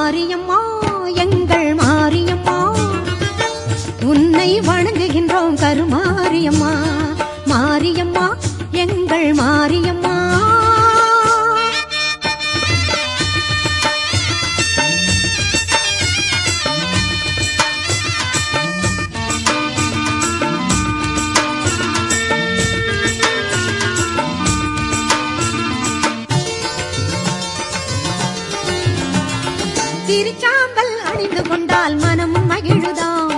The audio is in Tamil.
மாரியம்மா எங்கள் மாரியம்மா உன்னை வணங்குகின்றோம் கருமாரியம்மா மாரியம்மா எங்கள் மாரியம்மா திருச்சாம்பல் அணிந்து கொண்டால் மனம் மகிழுதாம்